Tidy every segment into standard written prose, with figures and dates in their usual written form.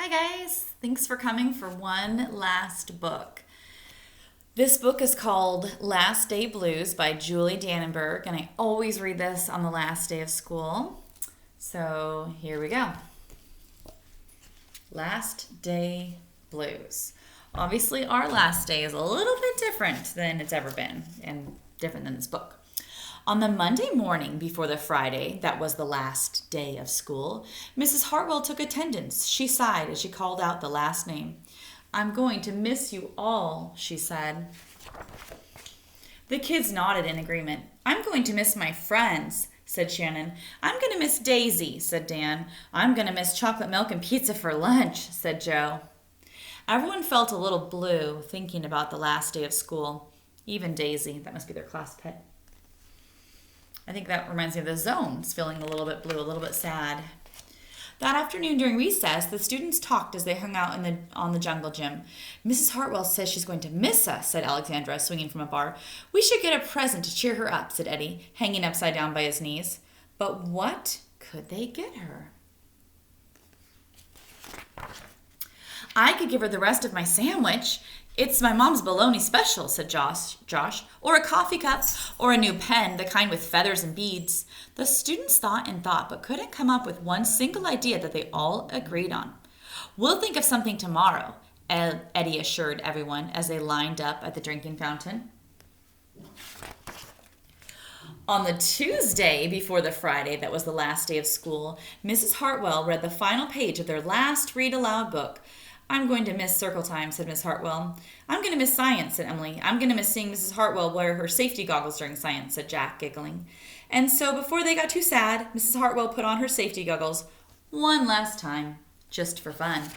guys. Thanks for coming for one last book. This book is called Last Day Blues by Julie Dannenberg, and I always read this on the last day of school. So here we go. Last Day Blues. Obviously, our last day is a little bit different than it's ever been, and different than this book. On the Monday morning before the Friday, that was the last day of school, Mrs. Hartwell took attendance. She sighed as she called out the last name. "I'm going to miss you all," she said. The kids nodded in agreement. "I'm going to miss my friends," said Shannon. "I'm going to miss Daisy," said Dan. "I'm going to miss chocolate milk and pizza for lunch," said Joe. Everyone felt a little blue thinking about the last day of school. Even Daisy. That must be their class pet. I think that reminds me of the Zones, feeling a little bit blue, a little bit sad. That afternoon during recess, the students talked as they hung out on the jungle gym. "Mrs. Hartwell says she's going to miss us," said Alexandra, swinging from a bar. "We should get a present to cheer her up," said Eddie, hanging upside down by his knees. But what could they get her? "I could give her the rest of my sandwich. It's my mom's bologna special," said Josh. "Or a coffee cup, or a new pen, the kind with feathers and beads." The students thought and thought, but couldn't come up with one single idea that they all agreed on. "We'll think of something tomorrow," Eddie assured everyone as they lined up at the drinking fountain. On the Tuesday before the Friday, that was the last day of school, Mrs. Hartwell read the final page of their last read-aloud book. "I'm going to miss circle time," said Miss Hartwell. "I'm going to miss science," said Emily. "I'm going to miss seeing Mrs. Hartwell wear her safety goggles during science," said Jack, giggling. And so before they got too sad, Mrs. Hartwell put on her safety goggles one last time, just for fun.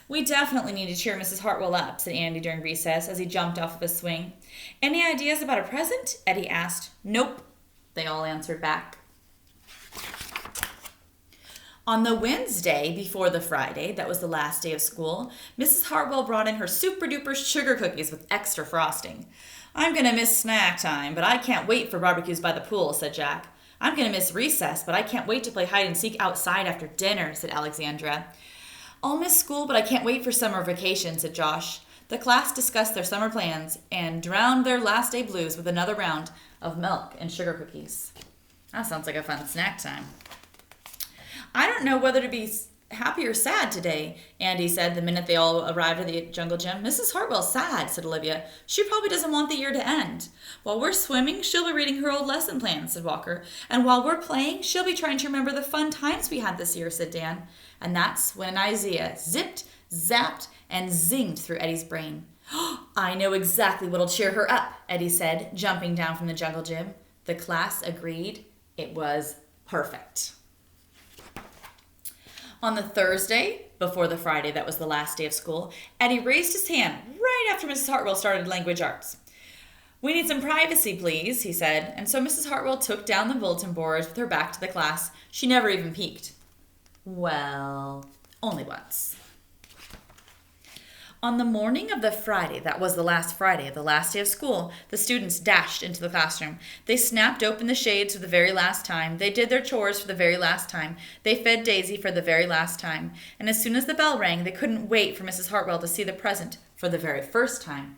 "We definitely need to cheer Mrs. Hartwell up," said Andy during recess as he jumped off of his swing. "Any ideas about a present?" Eddie asked. "Nope," they all answered back. On the Wednesday before the Friday, that was the last day of school, Mrs. Hartwell brought in her super-duper sugar cookies with extra frosting. "I'm going to miss snack time, but I can't wait for barbecues by the pool," said Jack. "I'm going to miss recess, but I can't wait to play hide-and-seek outside after dinner," said Alexandra. "I'll miss school, but I can't wait for summer vacation," said Josh. The class discussed their summer plans and drowned their last day blues with another round of milk and sugar cookies. That sounds like a fun snack time. "I don't know whether to be happy or sad today," Andy said the minute they all arrived at the jungle gym. "Mrs. Hartwell's sad," said Olivia. "She probably doesn't want the year to end." "While we're swimming, she'll be reading her old lesson plan," said Walker. "And while we're playing, she'll be trying to remember the fun times we had this year," said Dan. And that's when an idea zipped, zapped, and zinged through Eddie's brain. "I know exactly what'll cheer her up," Eddie said, jumping down from the jungle gym. The class agreed it was perfect. On the Thursday, before the Friday, that was the last day of school, Eddie raised his hand right after Mrs. Hartwell started language arts. "We need some privacy, please," he said, and so Mrs. Hartwell took down the bulletin board with her back to the class. She never even peeked. Well, only once. On the morning of the Friday, that was the last Friday, the last day of school, the students dashed into the classroom. They snapped open the shades for the very last time. They did their chores for the very last time. They fed Daisy for the very last time. And as soon as the bell rang, they couldn't wait for Mrs. Hartwell to see the present for the very first time.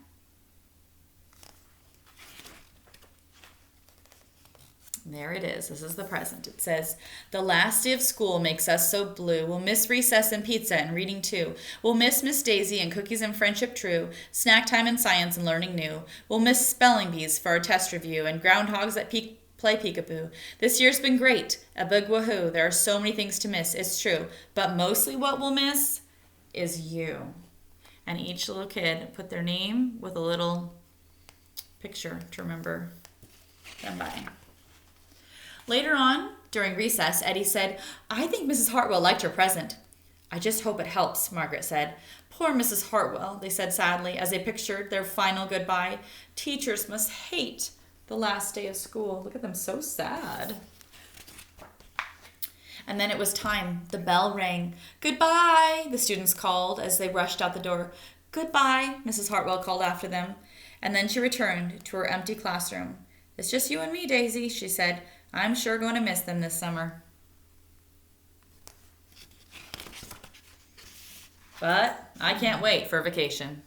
There it is. This is the present. It says, "The last day of school makes us so blue. We'll miss recess and pizza and reading too. We'll miss Miss Daisy and cookies and friendship true. Snack time and science and learning new. We'll miss spelling bees for our test review and groundhogs that play peekaboo. This year's been great. A big woohoo. There are so many things to miss. It's true. But mostly what we'll miss is you." And each little kid put their name with a little picture to remember them by. Later on, during recess, Eddie said, "I think Mrs. Hartwell liked her present." "I just hope it helps," Margaret said. "Poor Mrs. Hartwell," they said sadly as they pictured their final goodbye. "Teachers must hate the last day of school." Look at them, so sad. And then it was time. The bell rang. "Goodbye," the students called as they rushed out the door. "Goodbye," Mrs. Hartwell called after them. And then she returned to her empty classroom. "It's just you and me, Daisy," she said. "I'm sure going to miss them this summer." But I can't wait for vacation.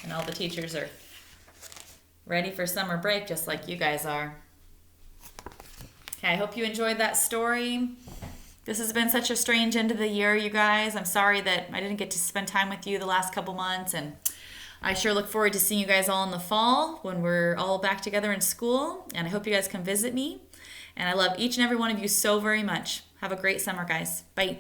And all the teachers are ready for summer break just like you guys are. Okay, I hope you enjoyed that story. This has been such a strange end of the year, you guys. I'm sorry that I didn't get to spend time with you the last couple months, and I sure look forward to seeing you guys all in the fall when we're all back together in school, and I hope you guys come visit me. And I love each and every one of you so very much. Have a great summer, guys. Bye.